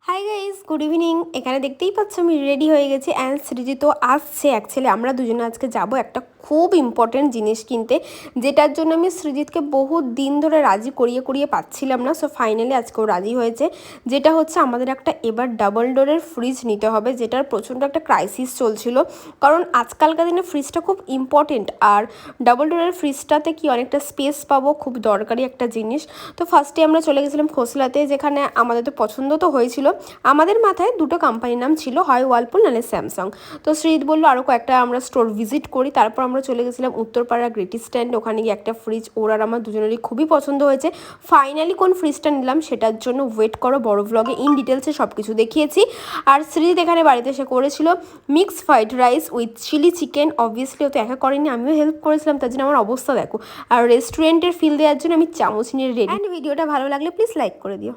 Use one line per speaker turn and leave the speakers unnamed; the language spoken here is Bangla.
Hi guys, good evening. এখানে দেখতেই পাচ্ছ আমি রেডি হয়ে গেছি অ্যান্ড সৃজিতও আসছে। অ্যাকচুয়ালি আমরা দুজনে আজকে যাব একটা খুব ইম্পর্টেন্ট জিনিস কিনতে, যেটার জন্য আমি সৃজিতকে বহুত দিন ধরে রাজি করিয়ে করিয়ে পাচ্ছিলাম না। সো ফাইনালি আজকেও রাজি হয়েছে। যেটা হচ্ছে আমাদের একটা এবার ডাবল ডোরের ফ্রিজ নিতে হবে, যেটার প্রচণ্ড একটা ক্রাইসিস চলছিল। কারণ আজকালকার দিনে ফ্রিজটা খুব ইম্পর্টেন্ট, আর ডাবল ডোরের ফ্রিজটাতে কি অনেকটা স্পেস পাবো, খুব দরকারি একটা জিনিস। তো ফার্স্টে আমরা চলে গেছিলাম খোসলাতে, যেখানে আমাদের তো পছন্দ তো হয়েছিল। আমাদের মাথায় দুটো কোম্পানির নাম ছিল, হয় ওয়ালপুল নাহলে স্যামসাং। তো সৃজিত বললো আরও কয়েকটা আমরা স্টোর ভিজিট করি। তারপর আমরা চলে গেছিলাম উত্তরপাড়া গ্রেটি স্ট্যান্ড। ওখানে গিয়ে একটা ফ্রিজ ওর আর আমার দুজনেরই খুবই পছন্দ হয়েছে। ফাইনালি কোন ফ্রিজটা নিলাম সেটার জন্য ওয়েট করো, বড় ব্লগে ইন ডিটেলসে সব কিছু দেখিয়েছি। আর সৃজিত এখানে বাড়িতে এসে করেছিল mixed fried rice with chili chicken. Obviously ও তো একা করেনি, আমিও হেল্প করেছিলাম, তার জন্য আমার অবস্থা দেখো। আর রেস্টুরেন্টের ফিল দেওয়ার জন্য আমি চামচ নিয়ে রেডি। অ্যান্ড ভিডিওটা ভালো লাগলে প্লিজ লাইক করে দিও।